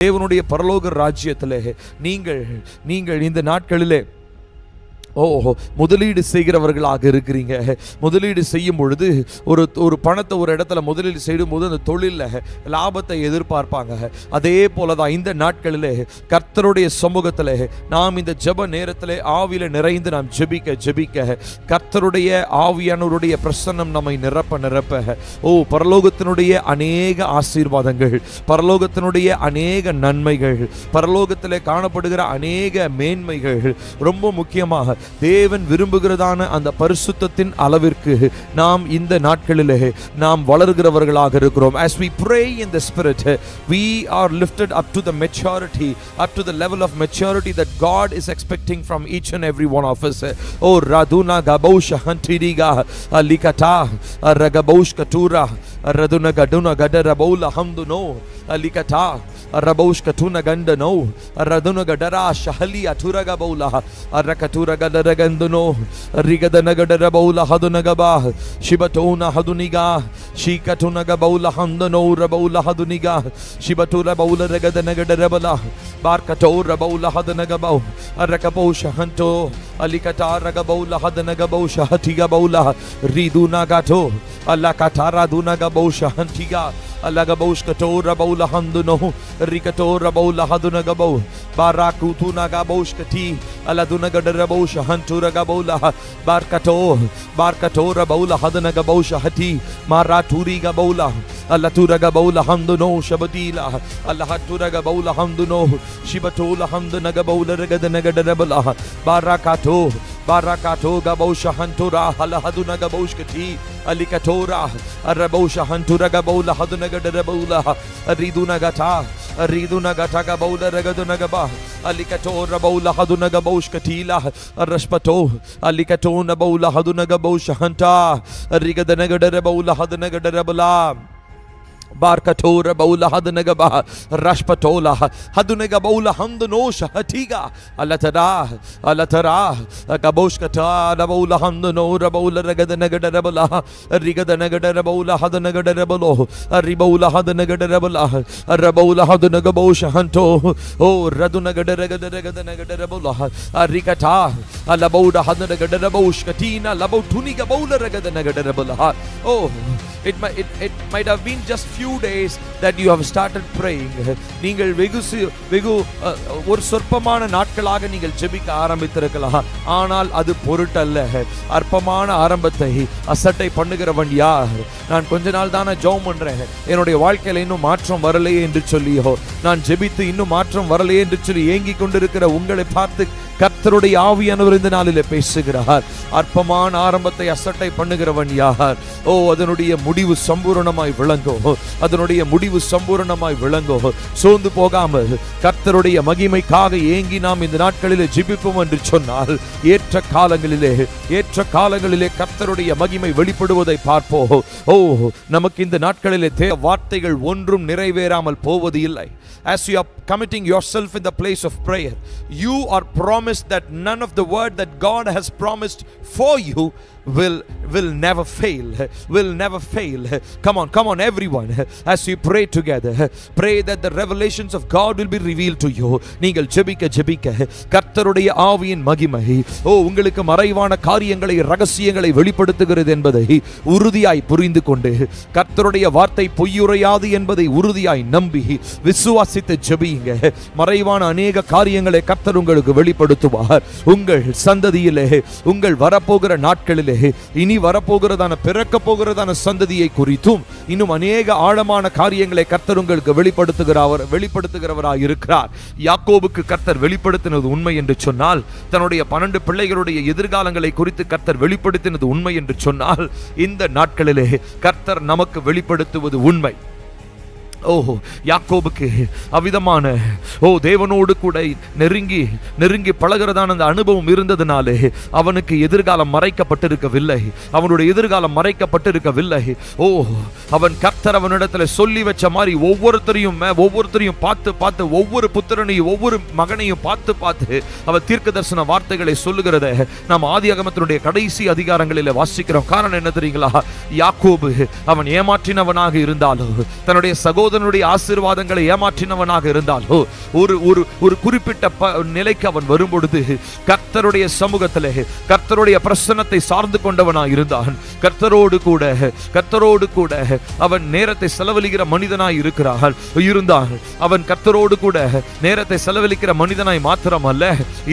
தேவனுடைய பரலோக ராஜ்யத்திலே நீங்கள் இந்த நாட்களிலே முதலீடு செய்கிறவர்களாக இருக்கிறீங்க. முதலீடு செய்யும் பொழுது ஒரு பணத்தை ஒரு இடத்துல முதலீடு செய்யும் போது அந்த தொழிலில் லாபத்தை எதிர்பார்ப்பாங்க. அதே போலதான் இந்த நாட்களிலே கர்த்தருடைய சமூகத்தில் நாம் இந்த ஜெப நேரத்தில் ஆவியில நிறைந்து நாம் ஜெபிக்க கர்த்தருடைய ஆவியானவருடைய பிரசன்னம் நம்மை நிரப்ப பரலோகத்தினுடைய அநேக ஆசீர்வாதங்கள், பரலோகத்தினுடைய அநேக நன்மைகள், பரலோகத்தில் காணப்படுகிற அநேக மேன்மைகள், ரொம்ப முக்கியமாக தேவன் விரும்புகிறதான அந்த பரிசுத்தத்தின் அளவிற்கு நாம் இந்த நாட்களிலே நாம் வளர்கிறவர்களாக இருக்கிறோம். As we pray in the spirit, we are lifted up to the maturity, up to the level of maturity that God is expecting from each and every one of us. Oh raduna gabosh hantiriga alikata ragabosh katura raduna gaduna gadarabola hamduno alikata Rabosh katuna ganda no raduna gadara shahali atura gabola arakatura gadara ganduno rigadana gadara bola haduna gaba shibatuna haduniga shikatuna gabola hamdano rabola haduniga shibatura bola regadana gadara bola barkatora bola hadana gabo arakabosh hanto alikata ragabola hadana gabo shahatiga bola riduna gato alakatara duna gabo shahantiga Alagabosh katora baula handuno rikatora baula haduna gabo barakutuna gabosh kati aladuna gadarabosh hantura gabola barkatora baula haduna gabosh hati maraturi gabola alatura gabola handuno shabadila alahatura gabola handuno shibatola handuna gabola regadana gadarabala barakato gabosh hantura alahaduna gabosh kati alikatora arabosh hantura gabola haduna gadarabola riduna gata gabola regaduna gaba alikatora baula haduna gabosh katila arashpato alikatona baula haduna gabosh hanta rigadana gadarabola haduna gadarabala Barkatora baula hadnagaba rashpatola hadnagabola hamdno shahatiga alatara gaboshkata baula hamdno rabola ragadanagadabala rigadanagadabala hadnagadabalo ribola hadnagadabala rabola hadnagabosh hanto oh radunagadagadanagadabala rikata alaboda hadnagadabosh katina labotuniga bola ragadanagadabala oh it might have been just few days that you have started praying. நீங்கள் வெகு ஒரு சொற்பமான நாட்களாக நீங்கள் ஜெபிக்க ஆரம்பித்திருக்கலாம். ஆனால் அது பொருட்டல்ல. அற்பமான ஆரம்பத்தை அசட்டை பண்ணுகிறவன் யார்? நான் கொஞ்ச நாள் தானே ஜெபம் பண்றேன், என்னுடைய வாழ்க்கையில இன்னும் மாற்றம் வரலையே என்று சொல்லியோ, நான் ஜெபித்து இன்னும் மாற்றம் வரலையே என்று சொல்லி ஏங்கிக் கொண்டிருக்கிற உங்களை பார்த்து கர்த்தருடைய ஆவியானவர் இந்த நாளிலே பேசுகிறார். அற்பமான ஆரம்பத்தை அசட்டை பண்ணுகிறவன் யார்? ஓ அதனுடைய முடிவு சம்பூரணமாய் விளங்கோ, அதனுடைய முடிவு சம்பூரணமாய் விளங்கோ. சோர்ந்து போகாமல் கர்த்தருடைய மகிமைக்காக ஏங்கி நாம் இந்த நாட்களிலே ஜெபிப்போம் என்று சொன்னால் ஏற்ற காலங்களிலே கர்த்தருடைய மகிமை வெளிப்படுவதை பார்ப்போம். ஓ நமக்கு இந்த நாட்களிலே வார்த்தைகள் ஒன்றும் நிறைவேறாமல் போவது இல்லை. As you are committing yourself in the place of prayer, you are promised that none of the word that God has promised for you will never fail. Come on everyone, as you pray together, pray that the revelations of God will be revealed to you. நீங்கள் ஜெபிக்க கர்த்தருடைய ஆவியின் மகிமை உங்களுக்கு மறைவான காரியங்களை ரகசியங்களை வெளிப்படுத்துகிறது என்பதை உறுதியாய் புரிந்து கொண்டு கர்த்தருடைய வார்த்தை பொய்யுரையாது என்பதை உறுதியாய் நம்பி விசுவாசித்து ஜெபியுங்க. மறைவான அநேக காரியங்களை கர்த்தர் உங்களுக்கு வெளிப்படுத்துவார். உங்கள் சந்ததியிலே, உங்கள் வரப்போகிற நாட்களிலே, இனி வரப்போகிறதான பிறக்க போகிறதான சந்ததியை குறித்தும் இன்னும் அநேக ஆழமான காரியங்களை கர்த்தர் உங்களுக்கு வெளிப்படுத்துகிறவராய் இருக்கிறார். யாக்கோபுக்கு கர்த்தர் வெளிப்படுத்தினது உண்மை என்று சொன்னால், தன்னுடைய 12 பிள்ளைகளுடைய எதிர்காலங்களை குறித்து கர்த்தர் வெளிப்படுத்தினது உண்மை என்று சொன்னால், இந்த நாட்களிலே கர்த்தர் நமக்கு வெளிப்படுத்துவது உண்மை. யாக்கோபுக்கு அவிதமான தேவனோடு கூட நெருங்கி பழகிறதான அந்த அனுபவம் இருந்ததுனாலே அவனுக்கு எதிர்காலம் மறைக்கப்பட்டிருக்கவில்லை. அவனுடைய எதிர்காலம் மறைக்கப்பட்டிருக்கவில்லை. அவன் கர்த்தர் அவனிடத்தில் சொல்லி வச்ச மாதிரி ஒவ்வொருத்தரையும் பார்த்து ஒவ்வொரு புத்திரனையும் ஒவ்வொரு மகனையும் பார்த்து அவன் தீர்க்க தரிசன வார்த்தைகளை சொல்லுகிறத நாம் ஆதியாகமத்தினுடைய கடைசி அதிகாரங்களில் வாசிக்கிறோம். காரணம் என்ன தெரியுங்களா? யாக்கோபு அவன் ஏமாற்றினவனாக இருந்தாலும் தன்னுடைய சகோதரன் சகோதரனுடைய ஆசீர்வாதங்களை ஏமாற்றினவனாக இருந்தாலோ ஒரு குறிப்பிட்ட நிலைக்கு அவன் வரும்பொழுது கர்த்தருடைய சமூகத்திலே கர்த்தருடைய பிரசன்னத்தை சார்ந்து கொண்டவனாய் இருந்தான். கர்த்தரோடு கூட அவன் நேரத்தை செலவழிக்கிற மனிதனாய் இருந்தான். அவன் கர்த்தரோடு கூட நேரத்தை செலவழிக்கிற மனிதனாய் மாத்திரமல்ல,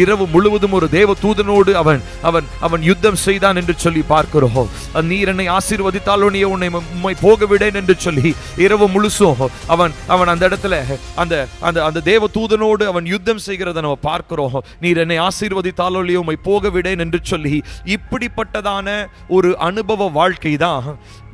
இரவு முழுவதும் ஒரு தேவ தூதனோடு அவன் யுத்தம் செய்தான் என்று சொல்லி பார்க்கிறோம். நீர் என்னை ஆசீர்வதித்தாலோ நீ உம்மை போக விடேன் என்று சொல்லி இரவு முழுசும் அவன் அந்த இடத்துல அந்த தேவ தூதனோடு அவன் யுத்தம் செய்கிறத நம்ம பார்க்கிறோம். நீர் என்னை ஆசீர்வதித்தாலோ உம்மை போக விடேன் என்று சொல்லி இப்படிப்பட்டதான ஒரு அனுபவ வாழ்க்கை தான்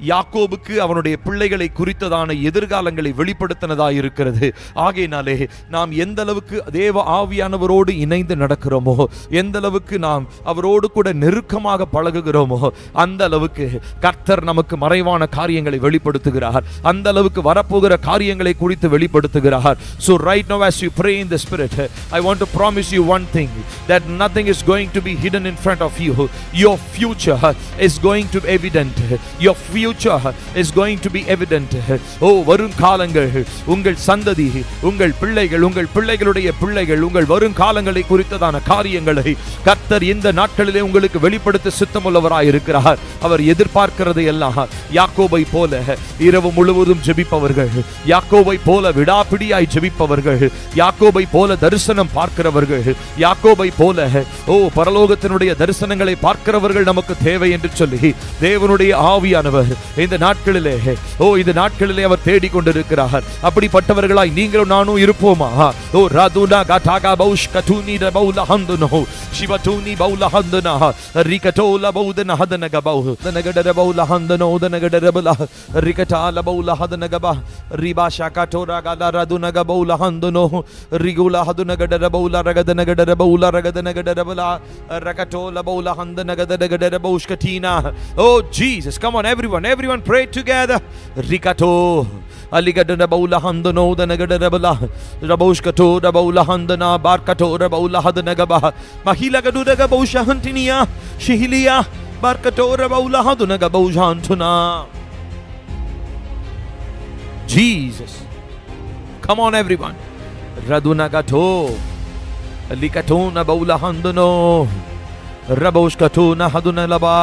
யாக்கோபுக்கு அவனுடைய பிள்ளைகளை குறித்ததான எதிர்காலங்களை வெளிப்படுத்தினதாக இருக்கிறது. ஆகையினாலே நாம் எந்த அளவுக்கு தேவ ஆவியானவரோடு இணைந்து நடக்கிறோமோ, எந்த அளவுக்கு நாம் அவரோடு கூட நெருக்கமாக பழகுகிறோமோ, அந்த அளவுக்கு கர்த்தர் நமக்கு மறைவான காரியங்களை வெளிப்படுத்துகிறார். அந்த அளவுக்கு வரப்போகிற காரியங்களை குறித்து வெளிப்படுத்துகிறார். So right now as you pray in the spirit, I want to promise you one thing, that nothing is going to be hidden in front of you. Your future is going to be evident. Your future is going to be evident. வரும் காலங்கள், உங்கள் சந்ததி, உங்கள் பிள்ளைகள், உங்கள் பிள்ளைகளுடைய பிள்ளைகள், உங்கள் வரும் காலங்களை குறித்ததான காரியங்களை கர்த்தர் இந்த நாட்களிலே உங்களுக்கு வெளிப்படுத்த சித்தமுள்ளவராய் இருக்கிறார். அவர் எதிர்பார்க்கிறது எல்லாம் யாக்கோபை போல இரவு முழுவதும் ஜெபிப்பவர்கள், யாக்கோபை போல விடாப்பிடியாய் ஜெபிப்பவர்கள், யாக்கோபை போல தரிசனம் பார்க்கிறவர்கள், யாக்கோபை போல பரலோகத்தினுடைய தரிசனங்களை பார்க்கிறவர்கள் நமக்கு தேவை என்று சொல்லி தேவனுடைய ஆவியானவர் இந்த நாட்களிலே அவர் தேடிக் கொண்டிருக்கிறார். அப்படிப்பட்டவர்களாய் நீங்களும் நானும் இருப்போமா? ராதுனா காடாகா பௌஷ் கதுனி ரபௌல ஹந்துனோ சிவதுனி பௌல ஹந்துனா ரிகடோல பௌதன ஹதனக பௌ தனகட ரபௌல ஹந்துனோ தனகட ரபல ரிகடால பௌல ஹதனக பா ரிபா ஷகடோரா கல ரதுனக பௌல ஹந்துனோ ரிகுல ஹதுனகட ரபௌல ரகதனகட ரபௌல ரகதனகட ரபல ரகடோல பௌல ஹந்தனக தனகட ரபௌஷ் கதீனா. Oh Jesus, come on everyone pray together. Rikato aligadana baula handano danagada rabala raboshkato rabaula handana barkato rabaula hadanagaba mahila gadudaga bausha hantinia shihilia barkato rabaula hadunaga baujantuna. Jesus, come on everyone. Radunagato alikatona baula handano raboshkato na hadunalaba.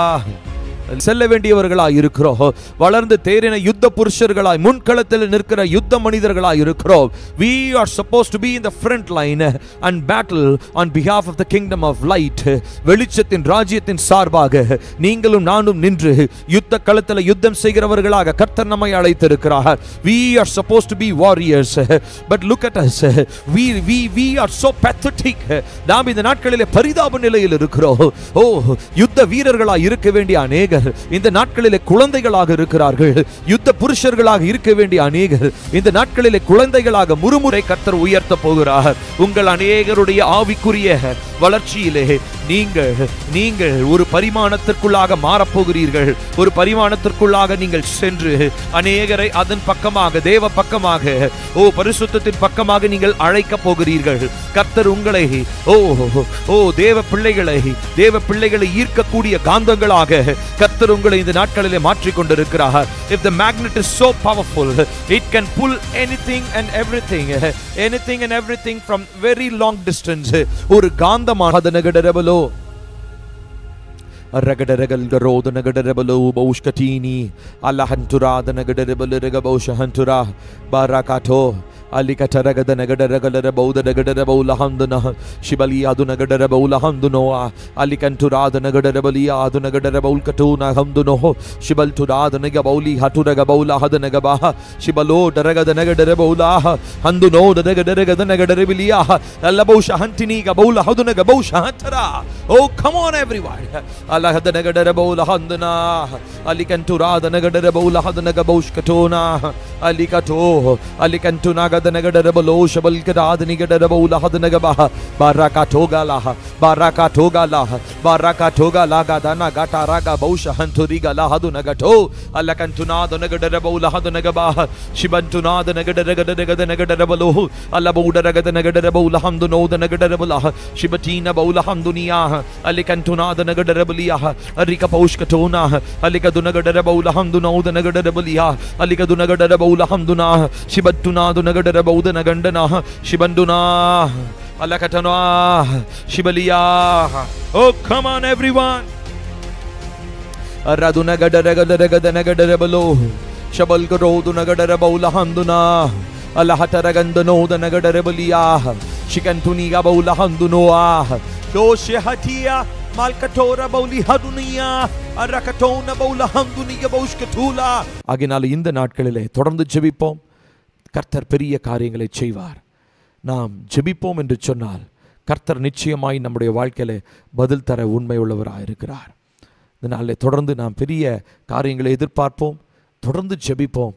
செல்ல வேண்டியவர்களாய் இருக்கிறோம். வளர்ந்து தேறின யுத்த புருஷர்களாய் முன்களத்தில் நிற்கிற யுத்த மனிதர்களாய் இருக்கிறோம். We are supposed to be in the front line and battle on behalf of the kingdom of light. வெளிச்சத்தின் ராஜ்யத்தின் சார்பாக நீங்களும் நானும் நின்று யுத்த களத்தில் யுத்தம் செய்கிறவர்களாக கர்த்தர் நம்மை அழைத்திருக்கிறார். We are supposed to be warriors, but look at us. We are so pathetic. நாம் இந்த நாட்களிலே பரிதாப நிலையில் இருக்கிறோம். யுத்த வீரர்களாய் இருக்க வேண்டிய அநேக இந்த நாட்களிலே குழந்தைகளாக இருக்கிறார்கள். யுத்த புருஷர்களாக இருக்க வேண்டிய அநேகர் இந்த நாட்களிலே குழந்தைகளாக முறுமுறை கர்த்தர் உயர்த்த போகிறார். உங்கள் அநேகருடைய ஆவிக்குரிய வளர்ச்சியிலே நீங்கள் ஒரு பரிமாணத்திற்குள்ளாக மாறப்போகிறீர்கள். ஒரு பரிமாணத்திற்குள்ளாக நீங்கள் சென்று அநேகரை அதன் பக்கமாக தேவ பக்கமாக பரிசுத்தத்தின் பக்கமாக நீங்கள் அழைக்க போகிறீர்கள். கர்த்தர் உங்களை தேவ பிள்ளைகளை ஈர்க்கக்கூடிய காந்தங்களாக கர்த்தர் உங்களை இந்த நாட்களிலே மாற்றிக் கொண்டிருக்கிறார். If the magnet is so powerful, it can pull anything and everything from very long distance. ஒரு காந்தமாக அதனகடரபலோ ரகடரகல் கரோதனகடரபலோ பௌஷ்கதீனி அல்லஹந்துராதனகடரபலரகபௌஷஹந்துரா பாரகாட்டோ அலிகடரகதனகடரகலரபௌதனகடரபௌலஹந்துனா ஷிபலியாதுனகடரபௌலஹந்துனோ அலிகந்துராதனகடரபலியாதுனகடரபௌல்கட்டூனஹந்துனோ ஷிபல்துராதனகபௌலி ஹட்டுரகபௌலஹதனகபா ஷிபலோ டரகதனகடரபௌலாஹ ஹந்துனோ டரகடரகதனகடரபிலியாஹ அல்லபௌஷஹந்தினி கபௌலஹதுனகபௌஷஹந்தரா. Oh, come on everyone. அல்லஹதனகடரபௌலஹந்துனா அலிகந்துராதனகடரபௌலஹதனகபௌஷ்கட்டூனா அலிகட்டோ அலிகந்துனாக Ragadanagadabalo, Shabalkadadnigadabulahadnagabaha, Barakatoga Laha, Barakatoga Laha, Barakatoga Lagadana Gataraga Bosha Hanturiga Lahadunagato, Alakantuna the Nagadabulahadnagabaha, Shibantuna the Nagadanagadabalo, Alabuda Ragadanagadabulahamduno the Nagadabulaha, Shibatina Bolahamdunia, Alikantuna the Nagadabuliaha, Arika Poshkatona, Alikadunagadabaulahamduno the Nagadabulia, Alikadunagadabaulahamduna, Shibatuna the Nagadabau the Nagandana, Shibanduna, Alakatana, Shibalia. Oh, come on, everyone. Radunagadagadagadagadabalo, Shabalgarodunagadabaulahamduna, Alahataragandano the Nagadabulia, Shikantuniga Baulahamdunoa, Doshahatia. Malkatora Bauli Hadunia, Arakatona Baula Hamdunia Bauskatula. ஆகினால இந்த நாட்களிலே தொடர்ந்து ஜெபிப்போம். கர்த்தர் பெரிய காரியங்களை செய்வார். நாம் ஜெபிப்போம் என்று சொன்னால் கர்த்தர் நிச்சயமாய் நம்முடைய வாழ்க்கையிலே பதில் தர உண்மை உள்ளவராக இருக்கிறார். இதனாலே தொடர்ந்து நாம் பெரிய காரியங்களை எதிர்பார்ப்போம். தொடர்ந்து ஜெபிப்போம்.